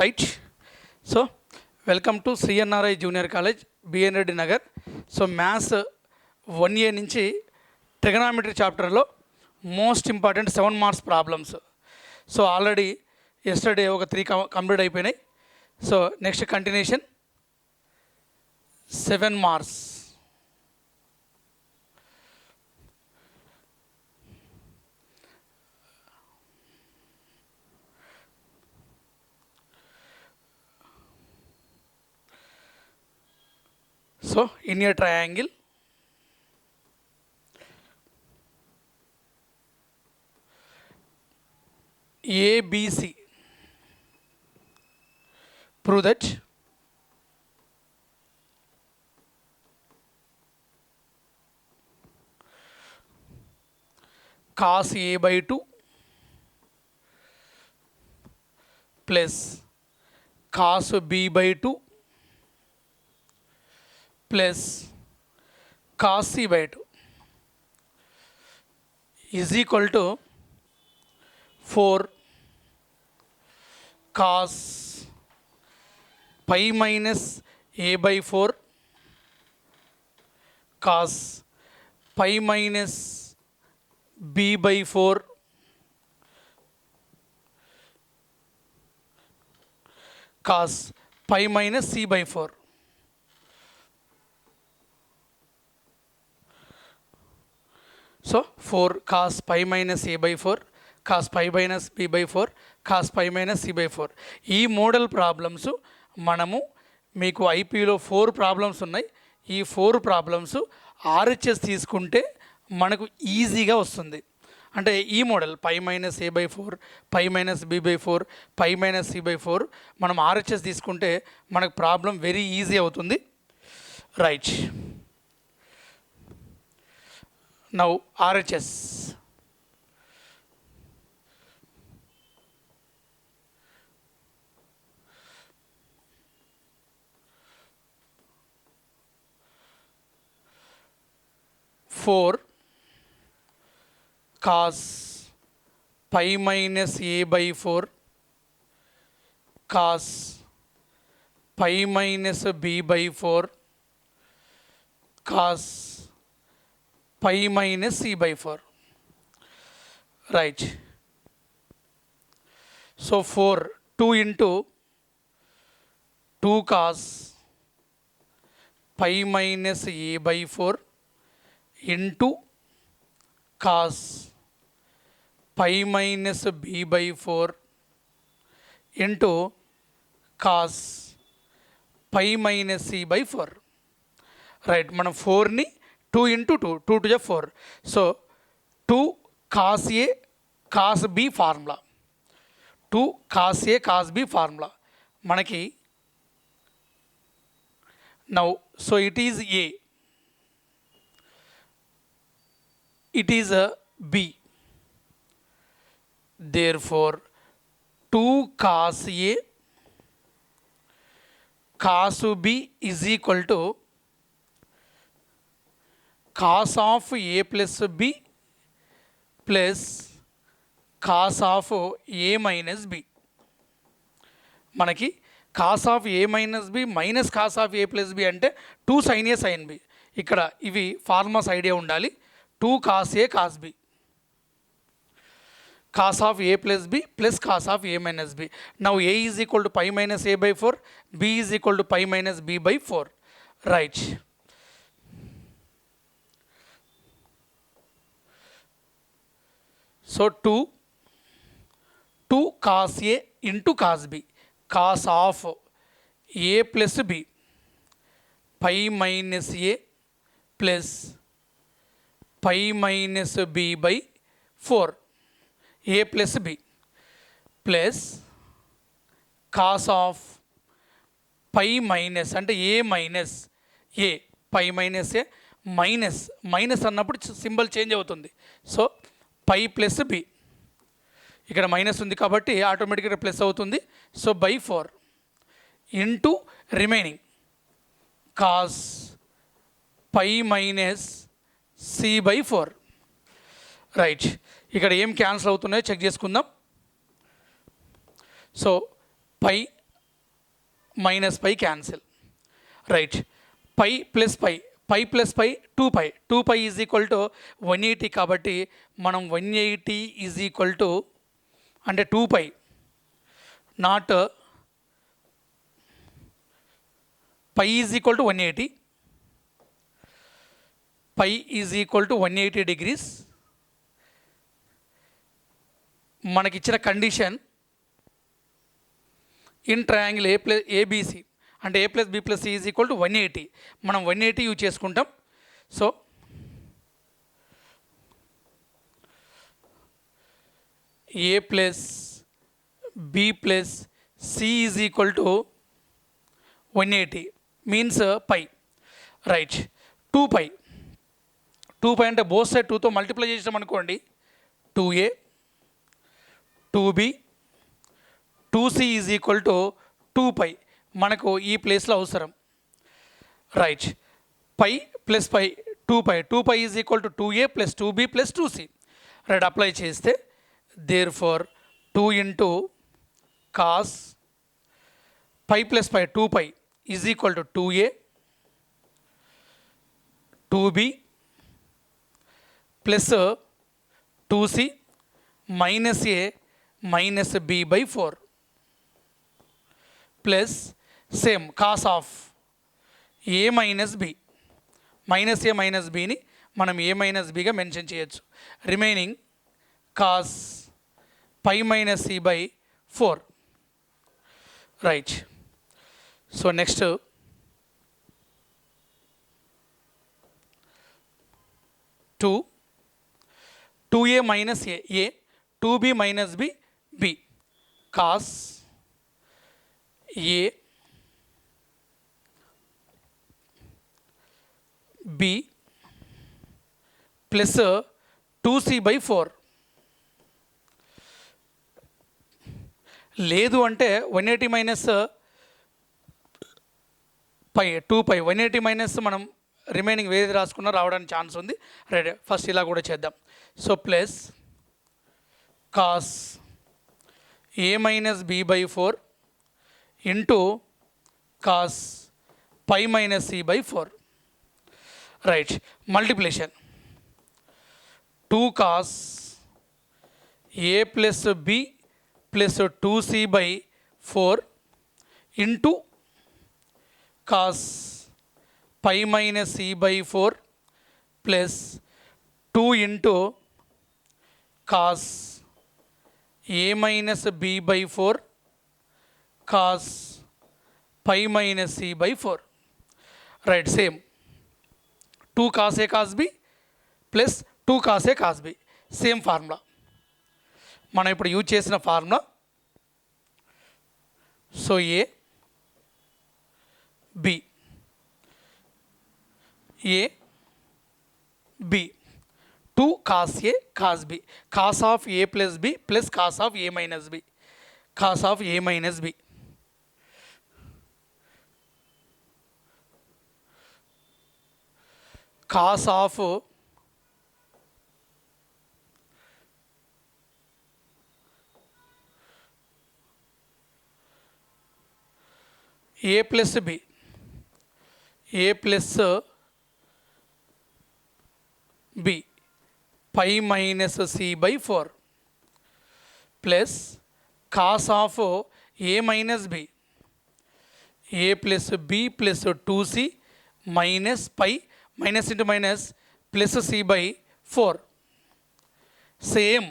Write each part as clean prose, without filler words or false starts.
Right. So welcome to CNRI junior college, BN Reddy Nagar. So maths 1A నుంచి trigonometry చాప్టర్లో most important 7 marks problems. So already yesterday ఒక 3 complete అయిపోయినాయి. So next continuation 7 marks. So in a triangle, ABC, prove that cos A by 2 plus cos B by 2 plus cos C by 2 is equal to 4 cos pi minus A by 4 cos pi minus B by 4 cos pi minus C by 4. So 4 cos pi minus A by 4 cos pi minus B by 4 cos pi minus C by 4. ఈ model problems మనము మీకు ఐపీలో 4 problems ఉన్నాయి. ఈ 4 problems RHS తీసుకుంటే మనకు ఈజీగా వస్తుంది. అంటే ఈ model pi minus A by 4 pi minus B by 4 pi minus C by 4 మనం ఆర్హెచ్ఎస్ తీసుకుంటే మనకు ప్రాబ్లం వెరీ ఈజీ అవుతుంది. Right. Now RHS. Four cos pi minus A by 4 cos pi minus B by 4 cos pi minus C by 4. Right. So 4 2 into 2 cos pi minus A by 4 into cos pi minus B by 4 into cos pi minus C by 4. Right. మనం 4ని 2 into 2, 2 to the 4. So 2 cos A cos B formula, 2 cos A cos B formula మనకి. Now so it is A, it is a B, therefore 2 cos A cos B is equal to cos of A plus B plus cos of A minus B. మనకి cos of A minus B minus cos of A plus B అంటే 2 sin A sin B. ఇక్కడ ఇవి formulas idea ఉండాలి. 2 cos A cos B, cos of A plus B plus cos of A minus B. Now A is equal to pi minus A by 4, B is equal to pi minus B by 4. Right. So 2 cos A into cos B, cos of A plus B pi minus A plus pi minus B by 4 A plus B plus cos of pi minus అంటే A minus A pi minus A minus అన్నప్పుడు symbol change అవుతుంది. So pi plus B, ఇక్కడ minus ఉంది కాబట్టి ఆటోమేటిక్గా plus అవుతుంది. So by 4 into remaining cos pi minus C by 4. Right. ఇక్కడ ఏం క్యాన్సిల్ అవుతున్నాయో చెక్ చేసుకుందాం. So pi minus pi cancel. Right, pi plus pi, pi plus pi 2π, 2π is equal to 180 కాబట్టి మనం 180 ఈజ్ ఈక్వల్ టు అంటే 2π not pi is equal to 180, pi is equal to 180 degrees. మనకిచ్చిన condition in triangle ABC అంటే a plus B plus C is equal to 180. మనం 180 use చేసుకుంటాం. So a plus B plus C is equal to 180 means pi. Right, 2π, 2π అంటే both side 2తో multiply చేసాం అనుకోండి 2a, 2b, 2c is equal to 2π మనకు ఈ ప్లేస్లో అవసరం. Right, pi plus pi 2π, 2π is equal to 2a plus 2b plus 2c. Right, apply చేస్తే therefore 2 into cos pi plus pi 2π is equal to 2a, 2b plus 2c minus a minus b by 4 plus same cos of A minus B, minus A minus బిని మనం A minus బిగా mention చేయొచ్చు. Remaining cos pi minus C by 4. Right, so next 2a minus a, 2b minus b, b cos a b plus 2c by 4. లేదు అంటే 180 minus pi 2π, 180 minus మనం remaining వేరేది రాసుకున్నా రావడానికి ఛాన్స్ ఉంది. రైట్, ఫస్ట్ ఇలా కూడా చేద్దాం. So plus cos A minus B by 4 into cos pi minus C by 4. Right, multiplication 2 cos A plus B plus 2c by 4 into cos pi minus C by 4 plus 2 into cos A minus B by 4 cos pi minus C by 4. Right, same 2 cos A cos b plus 2 cos A cos b, same formula మనం ఇప్పుడు use చేసిన formula. So a b, a b 2 cos A cos B, cos of A plus B plus cos of A minus b, cos of A minus b. Cos of A plus B, A plus B pi minus C by 4 plus cos of A minus B, A plus B plus 2c minus pi minus into minus plus C by 4. Same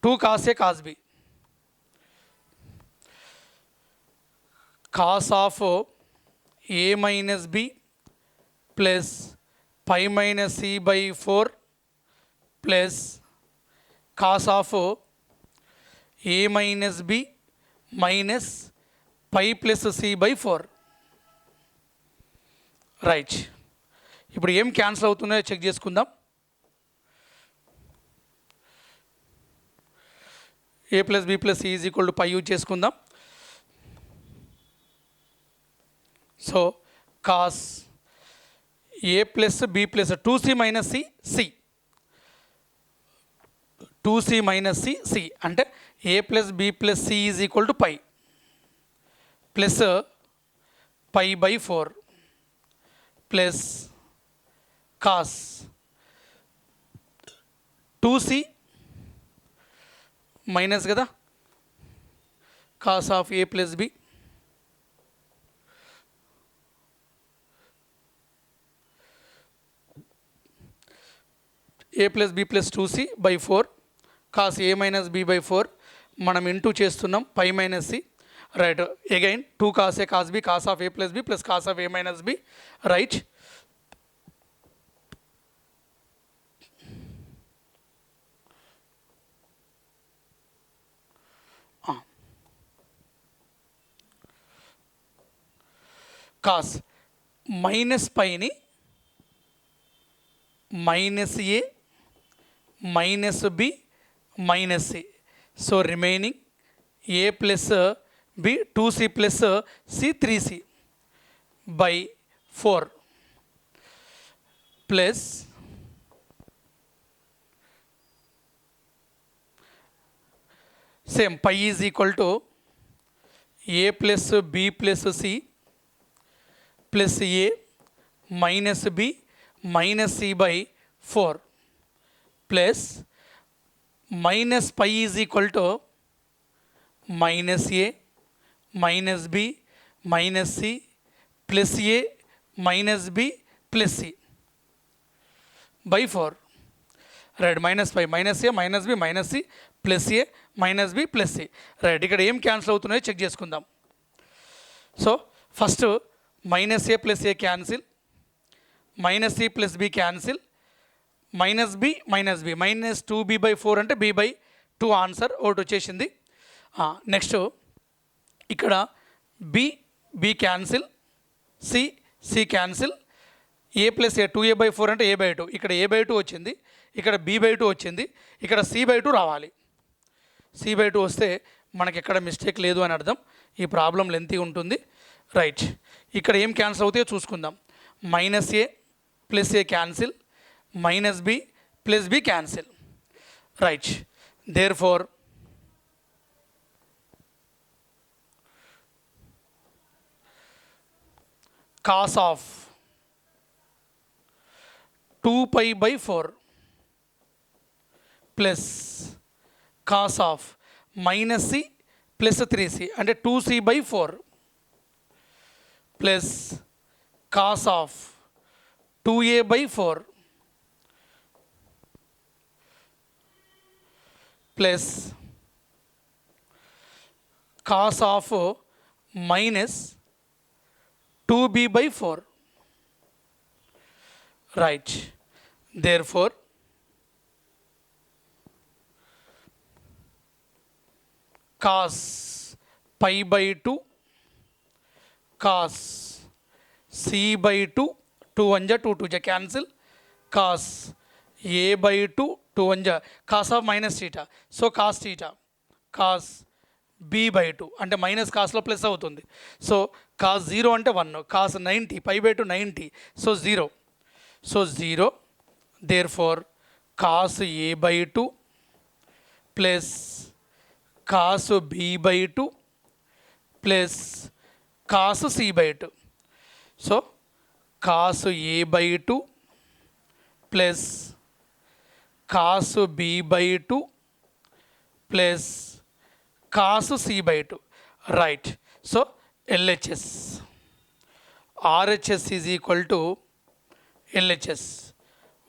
2 cos A cos B, cos of A minus B plus pi minus C by 4 plus cos of A minus B minus pi plus C by 4. Right, ఇప్పుడు ఏం cancel అవుతుందో check చేసుకుందాం. A plus B plus C is equal to pi use చేసుకుందాం. So cos ఏ plus B plus 2c minus C, C 2c minus C, C అంటే A plus B plus C is equal to pi. Plus pi by 4 plus cos 2c minus కదా cos of A plus B A plus B plus 2c by 4 cos A minus B by 4 మనం into చేస్తున్నాం pi minus C right again 2 cos A cos B cos of A plus B plus cos of A minus B right cos minus పైని minus A minus B minus C so remaining A plus B 2c plus C 3c by 4 plus same pi is equal to A plus B plus C plus A minus B minus C by 4 plus minus pi is equal to minus A minus B minus C plus A minus B plus C by 4 right minus pi minus A minus B minus C plus A minus B plus C right ఇక్కడ ఏం cancel అవుతున్నాయో check చేసుకుందాం so first minus A plus A cancel minus C plus B cancel minus B minus 2b by 4 అంటే b by 2 answer ఒకటి వచ్చేసింది next ఇక్కడ b cancel c cancel a plus a 2a by 4 అంటే a by 2 ఇక్కడ a by 2 వచ్చింది ఇక్కడ b by 2 వచ్చింది ఇక్కడ c బై 2 రావాలి c బై 2 వస్తే మనకి ఎక్కడ మిస్టేక్ లేదు అని అర్థం ఈ ప్రాబ్లం లెంతీ ఉంటుంది రైట్ ఇక్కడ ఏం క్యాన్సిల్ అవుతాయో చూసుకుందాం minus A plus A cancel minus B plus B cancel right therefore cos of 2π by 4 plus cos of minus C plus 3c అంటే 2c by 4 plus cos of 2a by 4 plus cos of minus 2b by 4 right therefore cos pi by 2 cos c by 2 2 1 ja 2 2 ja cancel cos a by 2 2 1 ja cos of minus theta so cos theta cos b by 2 అంటే minus కాస్లో plus అవుతుంది so cos 0 అంటే 1 cos 90 pi by 2 90 so 0 so 0 therefore cos a by 2 plus cos b by 2 plus cos c by 2 so cos a by 2 plus cos b by 2 plus cos c by 2 right so LHS RHS is equal to LHS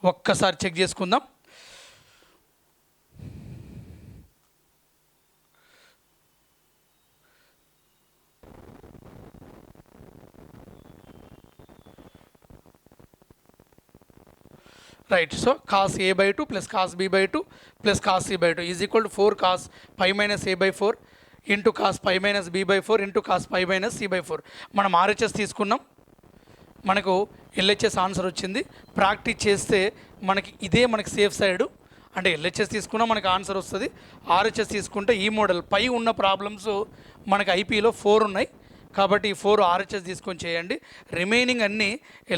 ఒక్కసారి check చేసుకుందాం right so cos a by 2 plus cos b by 2 plus cos c by 2 is equal to 4 cos pi minus A by 4 into cos pi minus B by 4 into cos pi minus C by 4 మనం RHS తీసుకున్నాం మనకు LHS answer వచ్చింది practice చేస్తే మనకి ఇదే మనకి safe side అంటే LHS తీసుకున్నా మనకి ఆన్సర్ వస్తుంది RHS తీసుకుంటే ఈ మోడల్ పై ఉన్న ప్రాబ్లమ్స్ మనకి ఐపీలో 4 ఉన్నాయి కాబట్టి ఈ 4 RHS తీసుకొని చేయండి రిమైనింగ్ అన్నీ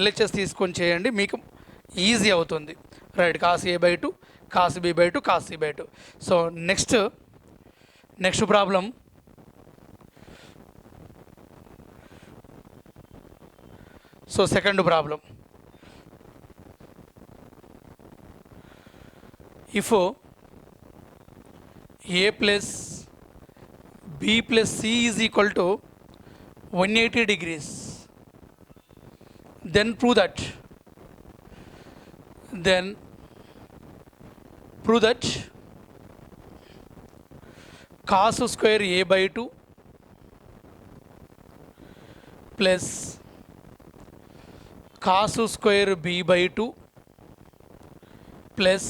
LHS తీసుకొని చేయండి మీకు ఈజీ అవుతుంది right cos a by 2 cos b by 2 cos c by 2 so next problem so second problem, if a plus b plus c is equal to 180 degrees, then prove that cos square a by 2 plus cos square b by 2 plus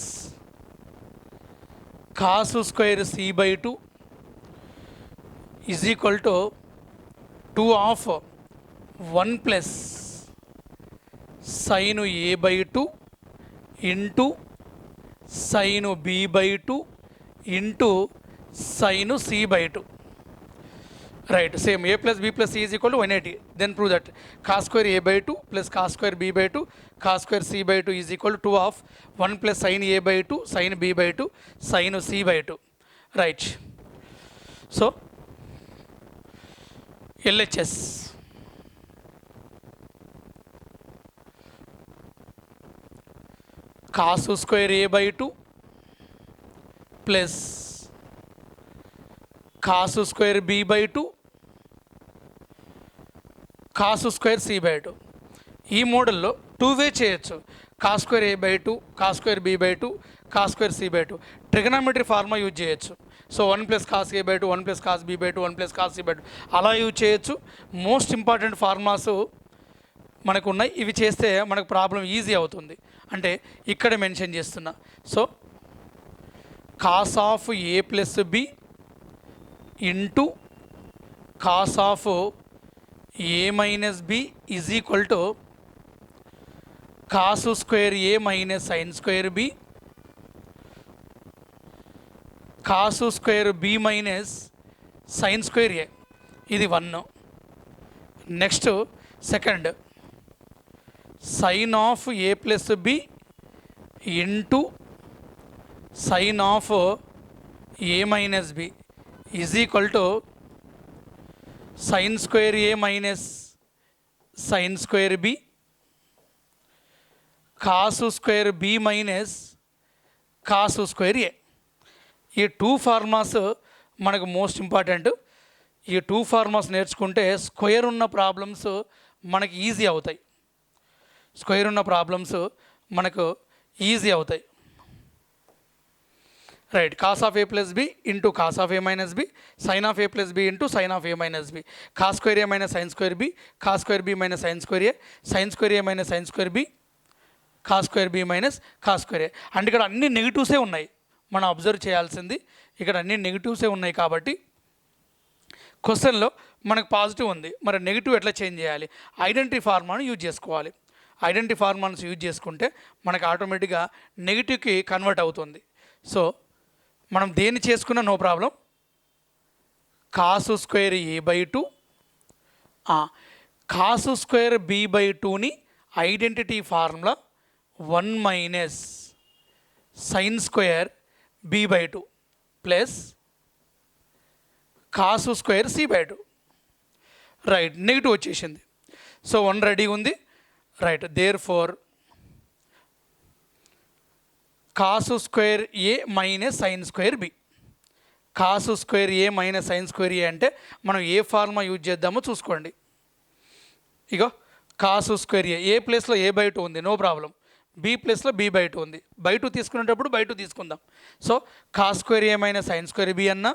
cos square c by 2 is equal to 2 of 1 plus sin a by 2 into sin b by 2 into sin c by 2. Right, same, a plus b plus c is equal to 180. Then prove that cos square a by 2 plus cos square b by 2 cos square c by 2 is equal to 2 of 1 plus sin a by 2 sin b by 2 sin c by 2. Right. So LHS cos square a by 2 plus cos square b by 2 cos square c by 2. ఈ మోడల్లో 2 వే చేయొచ్చు, cos square a by 2 cos square b by 2 cos square c by 2. Trigonometry formula use చేయొచ్చు. So 1 plus cos a by 2 1 plus cos b by 2 1 plus cos c by 2 అలా use చేయొచ్చు. Most important formulas మనకు ఉన్నాయి, ఇవి చేస్తే మనకు problem easy అవుతుంది. అంటే ఇక్కడ మెన్షన్ చేస్తున్నా. So cos of a plus b into cos of a minus b is equal to cos square a minus sin square b cos square b minus sin square a. ఇది 1. Next second sin of a plus b into sin of a minus b is equal to sin square a minus sin square b cos square b minus cos square a. ఈ 2 formulas మనకు most important. ఈ 2 formulas నేర్చుకుంటే square ఉన్న problems మనకి easy అవుతాయి. Square ఉన్న problems మనకు easy అవుతాయి. Right, cos of a plus b into cos of a minus b sin of a plus b into sin of a minus b cos square a minus sin square b cos square b minus sin square a sin square a minus sin square b cos square b minus cos square a. అంటే ఇక్కడ అన్ని నెగిటివ్సే ఉన్నాయి, మనం observe చేయాల్సింది ఇక్కడ అన్ని నెగిటివ్సే ఉన్నాయి. కాబట్టి క్వశ్చన్లో మనకు పాజిటివ్ ఉంది, మరి నెగిటివ్ ఎట్లా చేంజ్ చేయాలి? ఐడెంటిటీ ఫార్ములాను యూజ్ చేసుకోవాలి. ఐడెంటిటీ ఫార్ములాను యూజ్ చేసుకుంటే మనకు ఆటోమేటిక్గా నెగిటివ్కి కన్వర్ట్ అవుతుంది. సో మనం దేన్ని చేసుకున్నా no problem. cos square a by 2 cos square b by 2ని identity formula 1 minus sin square b by 2 plus cos square c by 2. Right, negative వచ్చేసింది. సో 1 రెడీ ఉంది. Right, therefore cos square a minus sin square b cos square a minus sin square a అంటే మనం ఏ formula use చేద్దామో చూసుకోండి. ఇగో cos square a ప్లేస్లో a by 2 ఉంది, నో ప్రాబ్లం. b ప్లేస్లో b by 2 ఉంది, by 2 తీసుకునేటప్పుడు by 2 తీసుకుందాం. So cos square a minus sin square b అన్నా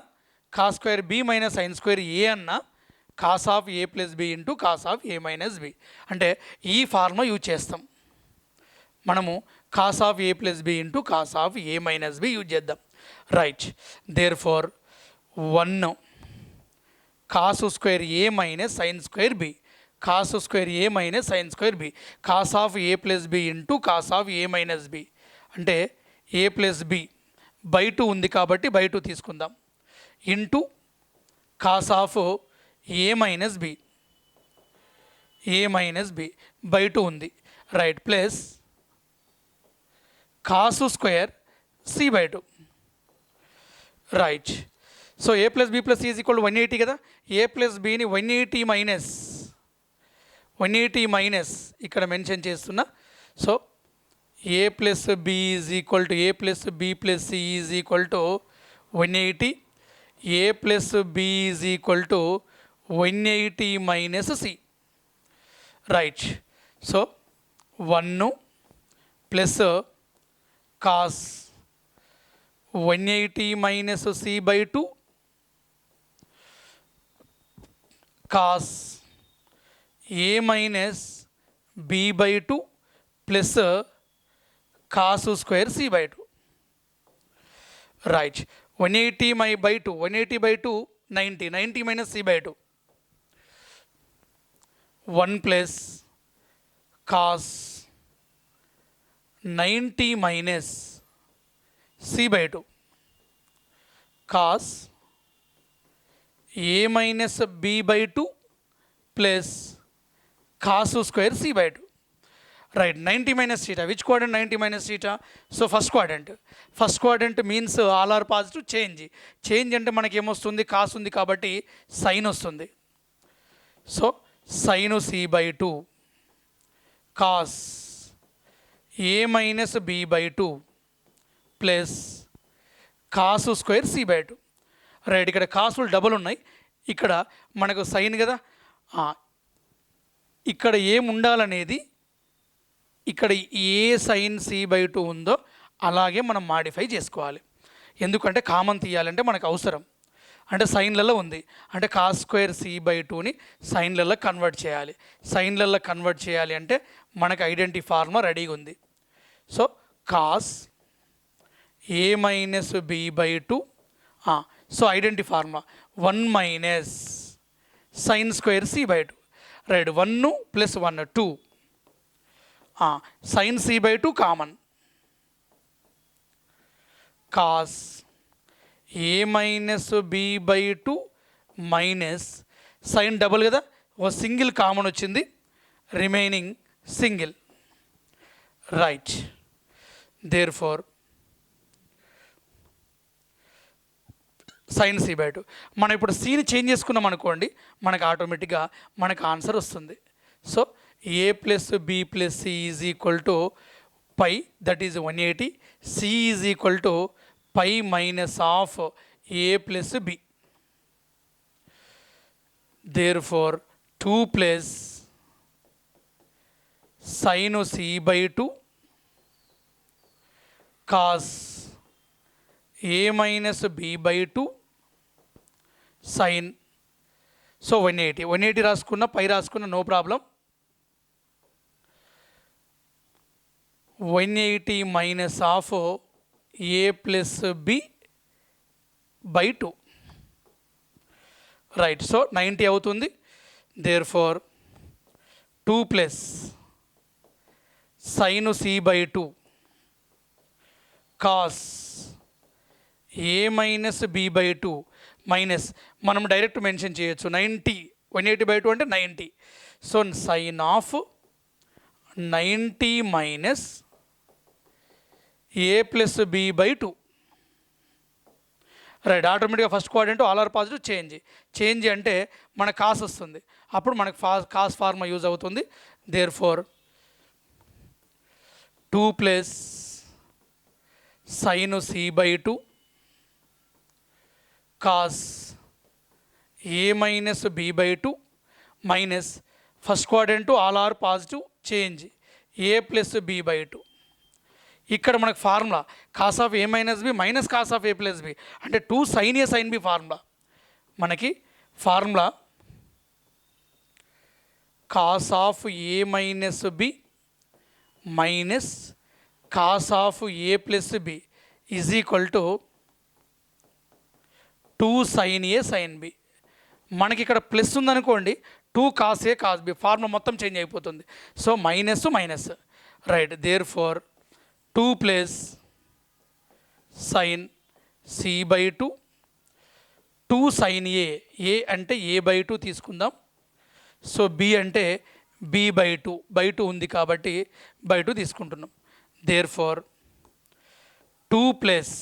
cos square b minus sin square a అన్నా cos of a plus b into cos of a minus b అంటే ఈ formula use చేస్తాం మనము. cos of a plus b into cos of a minus b use చేద్దాం. Right, therefore 1 cos square a minus sin square b cos square a minus sin square b cos of a plus b into cos of a minus b అంటే a plus b by 2 ఉంది కాబట్టి by 2 తీసుకుందాం into cos of a minus b by 2 ఉంది. Right, plus cos square c by 2. Right, so a plus b plus c is equal 180 కదా. a plus bని 180 minus 180 minus ఇక్కడ mention చేస్తున్నా. So A plus B is equal to A plus B plus C is equal to 180. A plus B is equal to 180 minus C. Right. So 1 plus cos 180 minus C by 2 cos A minus B by 2 plus cos square C by 2. Right. 180 by 2 180 by 2 90 90 minus C by 2 1 plus cos 90 minus C by 2 cos A minus B by 2 plus cos square C by 2. Right. 90 minus theta. Which quadrant 90 minus theta? So first quadrant means all are positive. Change అంటే మనకి ఏమొస్తుంది? Cos ఉంది కాబట్టి sine వస్తుంది. So sine C by 2 cos A minus B by 2 plus cos square C by 2. Right. ఇక్కడ కాసులు double ఉన్నాయి, ఇక్కడ మనకు సైన్ కదా. ఇక్కడ ఏం ఉండాలనేది, ఇక్కడ ఏ సైన్ సి బై 2 ఉందో అలాగే మనం మాడిఫై చేసుకోవాలి. ఎందుకంటే కామన్ తీయాలంటే మనకు అవసరం. అంటే సైన్లలో ఉంది అంటే కాస్ స్క్వేర్ సి బై 2ని సైన్లలో కన్వర్ట్ చేయాలి. సైన్లలో కన్వర్ట్ చేయాలి అంటే మనకు ఐడెంటిటీ ఫార్ములా రెడీగా ఉంది. So cos A minus B by 2. So identity formula 1 minus sine square C by 2. Right. 1 plus 1 2 sine C by 2 common. Cos A minus B by 2 minus sine double కదా, ఓ single common వచ్చింది, remaining single. Right. Therefore sine C by 2. మనం ఇప్పుడు సీని change చేసుకున్నాం అనుకోండి, మనకు ఆటోమేటిక్గా మనకు ఆన్సర్ వస్తుంది. So A plus B plus C is equal to pi, that is 180. C is equal to pi minus of A plus B. Therefore 2 plus sine C by 2 cos A minus B by 2 sine. So 180 రాసుకున్న, pi రాసుకున్న, no problem. 180 minus of A plus B by 2. Right. So 90 అవుతుంది. Therefore 2 plus sine C by 2 cos A minus B by 2 minus మనం direct mention చేయొచ్చు 90. 180 by 2 అంటే 90. So sine of 90 minus A plus B by 2. Right. ఆటోమేటిక్గా first quadrant all are positive. Change అంటే మన cos వస్తుంది, అప్పుడు మనకు cos formula use అవుతుంది. Therefore 2 plus sine C by 2 cos A minus B by 2 minus first quadrant all are positive, change A plus B by 2. ఇక్కడ మనకు formula cos of A minus B minus cos of A plus B అంటే 2 sine A sine B formula. మనకి formula cos of A minus B minus cos of A plus B is equal to 2 sine A sine B. మనకి ఇక్కడ plus ఉందనుకోండి, 2 cos ఏ cos B, formula మొత్తం change అయిపోతుంది. So minus minus. Right. Therefore 2 plus sine C by 2 2 sine ఏ అంటే A by 2 తీసుకుందాం. So B అంటే B by 2 ఉంది కాబట్టి బై 2 తీసుకుంటున్నాం. Therefore 2 plus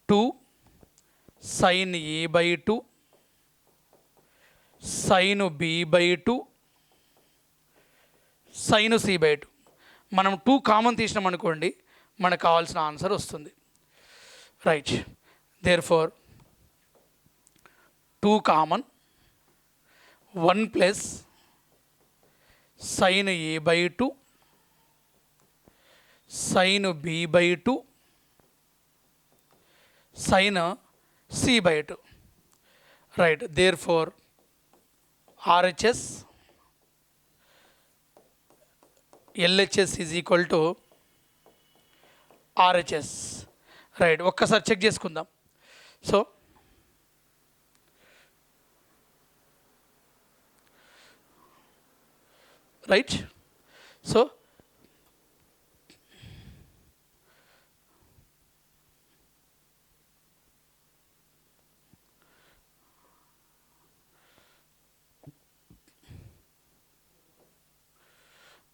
2 sine A by 2 sine B by 2 sine C by 2. మనం 2 common తీసినాం అనుకోండి, మనకు కావాల్సిన ఆన్సర్ వస్తుంది. Right, therefore 2 common, 1 plus sine A by 2 sine B by 2 sine C by 2. Right, therefore RHS LHS is equal to RHS. Right, ఒక్కసారి check చేసుకుందాం. So right, so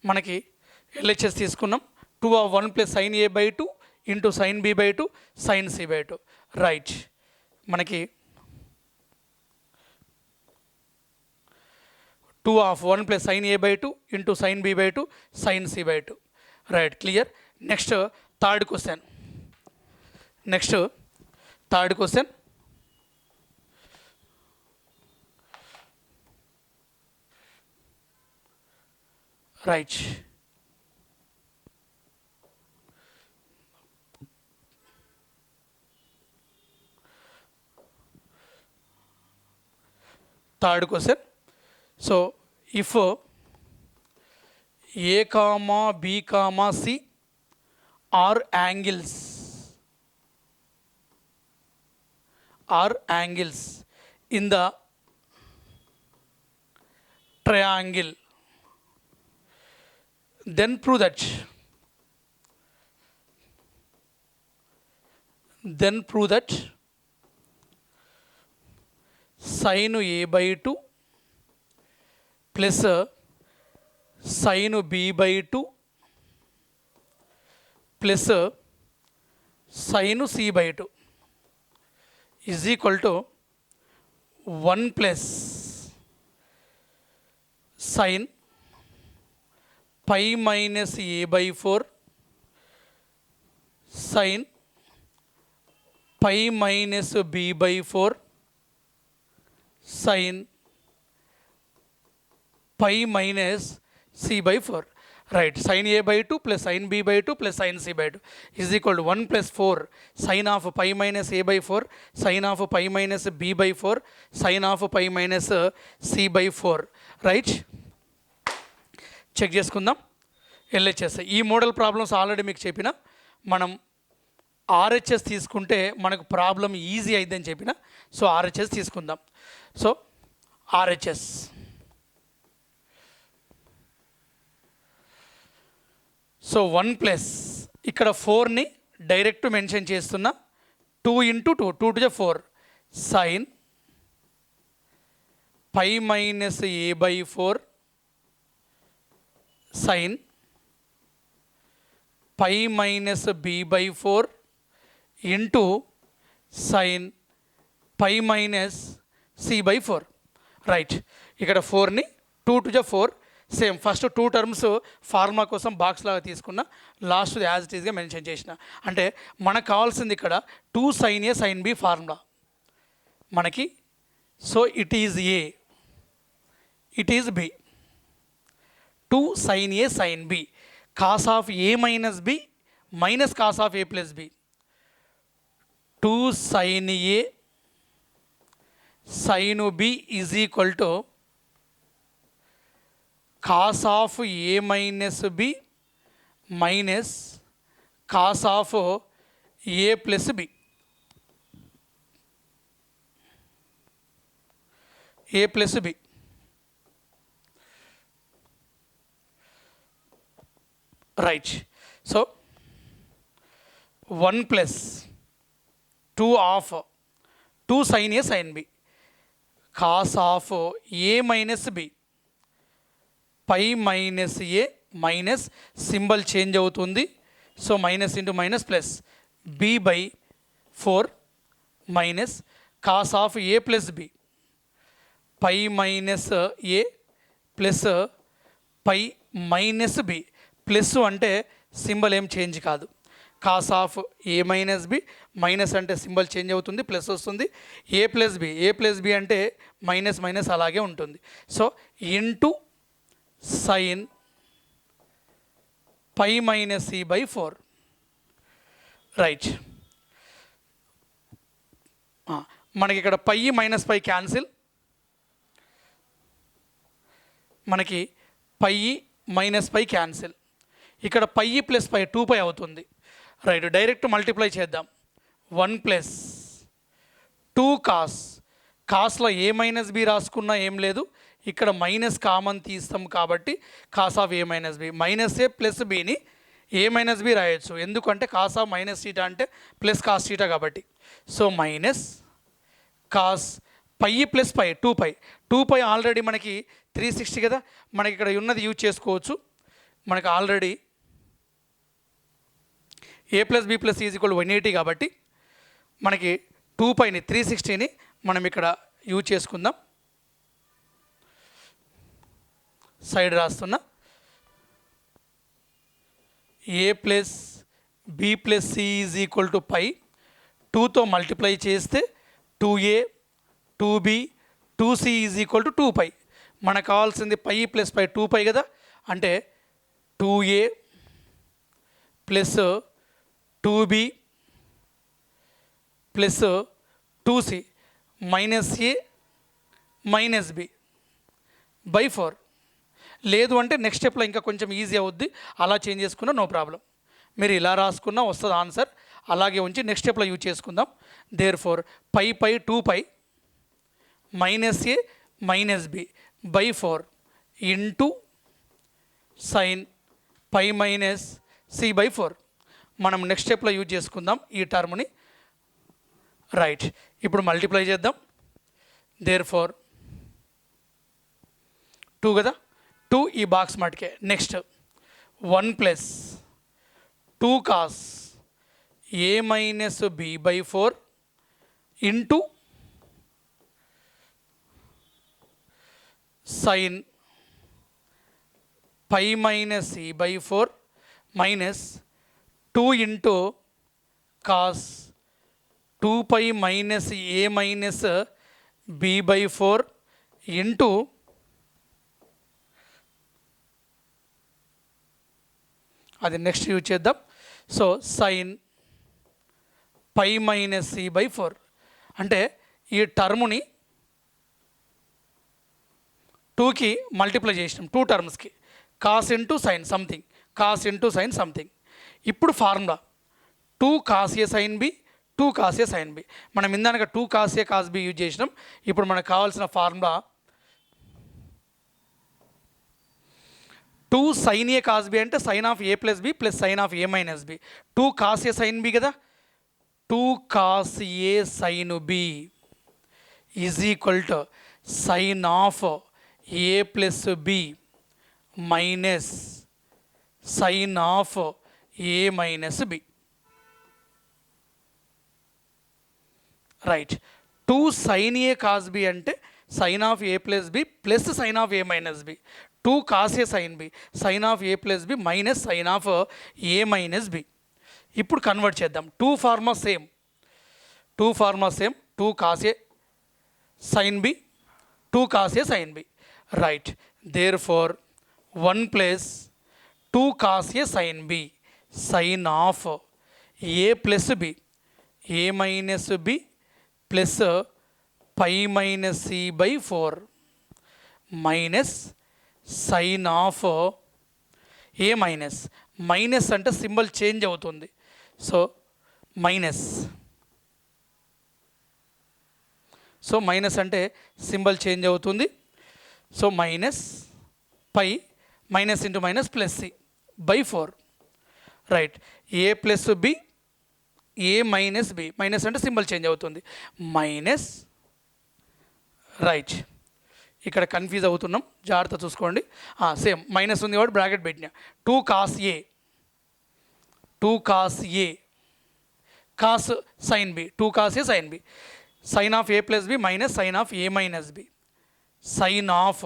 మనకి LHS తీసుకున్నాం. 2 of 1 plus sine A by 2 into sine B by 2 sine C by 2. Right, మనకి 2 of 1 plus sine A by 2 into sine B by 2 sine C by 2. Right, clear. Next third question. Right, third question. So if A comma B comma C are angles in the triangle, then prove that sin a by 2 plus sin b by 2 plus sin c by 2 is equal to 1 plus sin pi minus a by 4 sin pi minus b by 4 sin pi minus c by 4. Right, sin a by 2 plus sin b by 2 plus sin c by 2 is equal to 1 plus 4 sin of pi minus a by 4 sin of pi minus b by 4 sin of pi minus c by 4. Right, check చేసుకుందాం. LHS ఈ model problems already మీకు చెప్పిన, మనం RHS తీసుకుంటే మనకు problem easy అయిద్దని చెప్పిన. So RHS తీసుకుందాం. సో RHS సో 1 ప్లస్ ఇక్కడ 4ని డైరెక్ట్ మెన్షన్ చేస్తున్నా, 2 into 2 2 to the 4 sine pi minus A by 4 sine pi minus B by 4 into sine pi minus C by 4. Right, ఇక్కడ 4ని 2 to the 4 same first 2 terms formula కోసం box లాగా తీసుకున్న, last as it ఈస్గా mention చేసిన. అంటే మనకు కావాల్సింది ఇక్కడ 2 sin A sin B formula మనకి. So it is A, it is B. 2 sin A sin B cos of A minus B minus cos of A plus B. 2 sin A sin B is equal to cos of A minus B minus cos of A plus B. A plus B. Right, so 1 plus 2 of 2 sin A sin B cos of A minus B pi minus A minus symbol change అవుతుంది. So minus into minus plus B by 4 minus cos of A plus B pi minus A plus pi minus B. Plus అంటే symbol ఏం change కాదు. Cos of A minus B, minus అంటే symbol change అవుతుంది, plus వస్తుంది. A plus B, A plus B అంటే minus minus అలాగే ఉంటుంది. So into sine pi minus C by 4. Right. మనకి ఇక్కడ పై మైనస్ పై క్యాన్సిల్, మనకి పై మైనస్ పై క్యాన్సిల్, ఇక్కడ పై ప్లస్ పై 2π అవుతుంది. రైట్, డైరెక్ట్ మల్టిప్లై చేద్దాం. 1 ప్లస్ 2 కాస్, కాస్లో ఏ మైనస్ బి రాసుకున్నా ఏం లేదు, ఇక్కడ మైనస్ కామన్ తీస్తాం కాబట్టి cos of A minus B. Minus A plus బిని ఏ మైనస్ బి రాయొచ్చు, ఎందుకంటే కాస్ ఆఫ్ మైనస్ థీటా అంటే ప్లస్ కాస్ థీటా కాబట్టి. So minus cos pi plus pi 2π already మనకి 360 కదా, మనకి ఇక్కడ ఉన్నది యూజ్ చేసుకోవచ్చు. మనకి already A plus B plus is equal 180 కాబట్టి మనకి 2πని 360ని మనం ఇక్కడ యూజ్ చేసుకుందాం. సైడ్ రాస్తున్నా. A plus B plus C is equal to pi, 2తో మల్టిప్లై చేస్తే 2a 2b 2c is equal to 2π. మనకు కావాల్సింది పై ప్లస్ పై 2π కదా, అంటే 2a plus 2b plus 2c minus A minus B by 4. లేదు అంటే నెక్స్ట్ స్టెప్లో ఇంకా కొంచెం ఈజీ అవుద్ది, అలా చేంజ్ చేసుకున్నా నో ప్రాబ్లం. మీరు ఇలా రాసుకున్నా వస్తుంది ఆన్సర్, అలాగే ఉంచి నెక్స్ట్ స్టెప్లో యూజ్ చేసుకుందాం. Therefore pi 2π minus A minus B by 4 into sine pi minus C by 4. మనం నెక్స్ట్ స్టెప్లో యూజ్ చేసుకుందాం ఈ టర్మ్ని. రైట్, ఇప్పుడు మల్టిప్లై చేద్దాం. దేర్ ఫోర్ 2 కదా, 2 ఈ బాక్స్ మటుకే. Next 1 plus 2 cos A minus B by 4 into sine pi minus C by 4 minus 2 into cos 2π minus A minus B by 4 into అది నెక్స్ట్ యూజ్ చేద్దాం. So sine pi minus C by 4 అంటే ఈ టర్ముని 2కి multiply చేసినాం, 2 టర్మ్స్కి. Cos into sine something, cos into sine something. ఇప్పుడు formula 2 cos A sine B 2 cos A sine B. మనం ఇందాక 2 కాస్ ఏ కాస్ బి యూజ్ చేసినాం. ఇప్పుడు మనకు కావాల్సిన formula 2 sine A cos B అంటే sine of A plus B plus sine of A minus B. 2 cos A sine B కదా, 2 cos A sine B is equal to sine of A plus B minus sine of A minus B. Right, 2 sine A cos B అంటే sine of A plus B plus sine of A minus B. 2 cos A sine B sine of A plus B minus sine of A minus B. ఇప్పుడు convert చేద్దాం. 2 formula same, 2 cos A sine B 2 cos A sine B. Right, therefore 1 plus 2 cos A sine B sine of A plus B A minus B plus pi minus C by 4 minus sine of A minus. Minus అంటే symbol change అవుతుంది, so minus. So minus అంటే symbol change అవుతుంది. So minus pi minus into minus plus C by 4. Right, A plus B A minus B, minus అంటే symbol change అవుతుంది, minus. Right, ఇక్కడ confuse అవుతున్నాం, జాగ్రత్త చూసుకోండి. సేమ్ మైనస్ ఉంది కాబట్టి బ్రాకెట్ పెట్టినా. 2 cos A 2 cos A cos sine B 2 cos A sine B sine of A plus B minus sine of A minus B sine of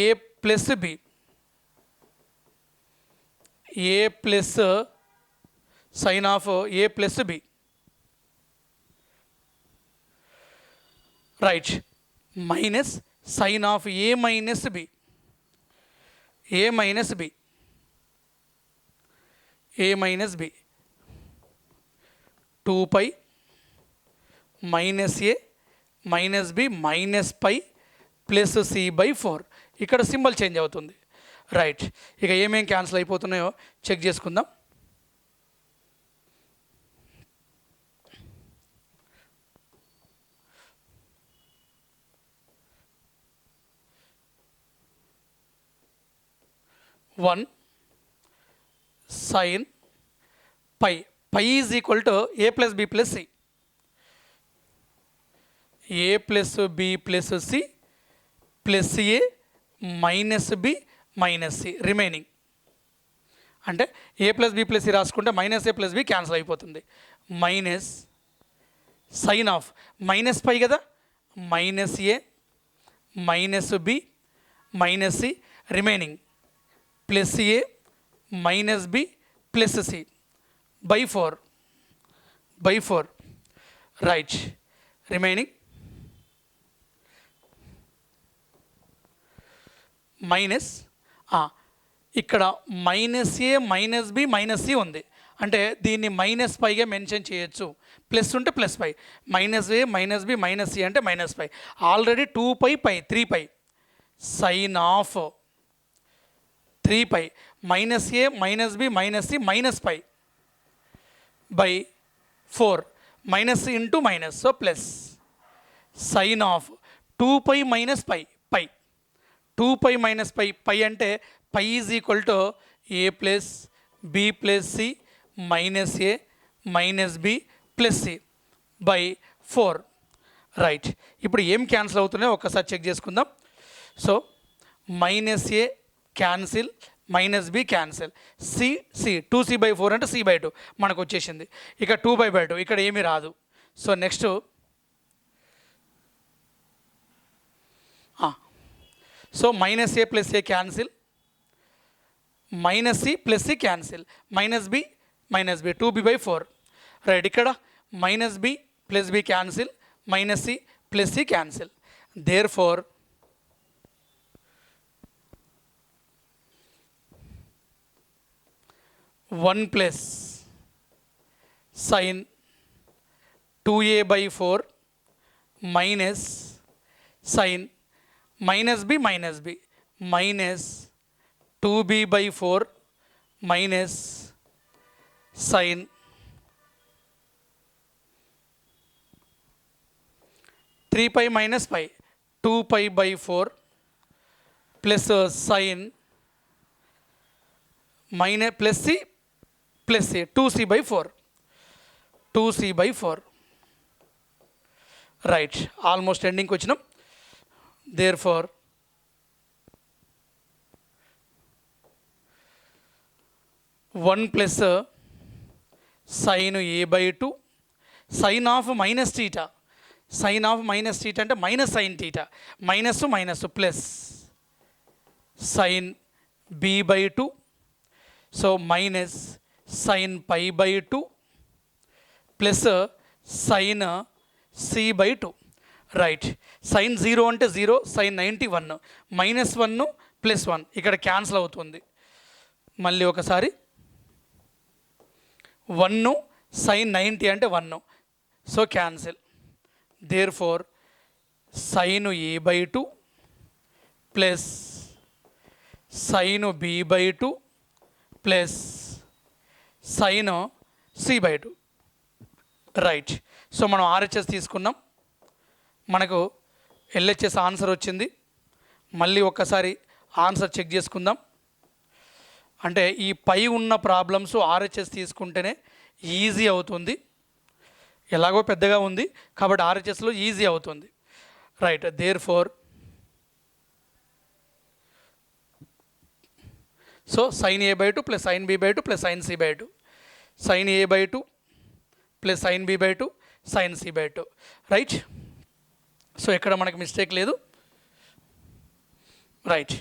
A plus B A plus sine of A plus B, right, minus sine of A minus B, A minus B, A minus B, 2π minus A minus B minus pi plus c/4. ఇక్కడ symbol change అవుతుంది. Right, ఇక ఏమేం cancel అయిపోతున్నాయో check చేసుకుందాం. One sine pi, pi is equal to A plus B plus C, A plus B plus C plus A minus B minus C remaining. అంటే A plus B plus C రాసుకుంటే minus A plus B cancel అయిపోతుంది. Minus sine of minus pi కదా, minus A minus B minus C remaining plus A minus B plus C by four right, remaining minus ఇక్కడ minus A minus B minus C ఉంది, అంటే దీన్ని minus పైగా mention చేయొచ్చు. Plus ఉంటే plus pi, minus A minus B minus C అంటే minus pi. Already 2π pi 3π sine of 3π minus A minus B minus C minus pi by 4 minus into minus, so plus sine of 2π minus pi, 2π minus pi, pi అంటే pi is equal to A plus B plus C minus A minus B plus C by 4. Right, ఇప్పుడు ఏం cancel అవుతున్నాయో ఒక్కసారి check చేసుకుందాం. So minus A cancel, minus B cancel, C 2c/4 అంటే c/2 మనకు వచ్చేసింది. ఇక 2π/2 ఇక్కడ ఏమీ రాదు. So next so minus A plus A cancel, minus C plus C cancel, minus B 2b/4. Right, ఇక్కడ minus B plus B cancel, minus C plus C cancel. Therefore 1 plus sine 2a/4 minus sine minus B minus 2b/4 minus sine 3π minus pi 2π/4 plus sine minus plus C 2c/4 right, almost ఎండింగ్కి వచ్చినాం. Therefore one plus sine a/2 sine of minus theta, sign of minus theta అంటే minus sine theta, minus plus sine b/2, so minus sine π/2 plus sine c/2. Right, sine 0 అంటే 0, sign 90 1, -1 +1 ఇక్కడ cancel అవుతుంది. మళ్ళీ ఒకసారి 1 sign 90 అంటే 1, so cancel. Therefore sine a/2 plus sine b/2 plus sine c/2. Right, so మనం RHS తీసుకున్నాం, మనకు LHS answer వచ్చింది. మళ్ళీ ఒక్కసారి ఆన్సర్ చెక్ చేసుకుందాం. అంటే ఈ పై ఉన్న ప్రాబ్లమ్స్ RHS తీసుకుంటేనే ఈజీ అవుతుంది. ఎలాగో పెద్దగా ఉంది కాబట్టి RHSలో ఈజీ అవుతుంది. Right, therefore so sine a/2 plus sine b/2 plus sine c/2, sine a/2 plus sine b/2 sine c/2. Right, so ఎక్కడ మనకి మిస్టేక్ లేదు. రైట్.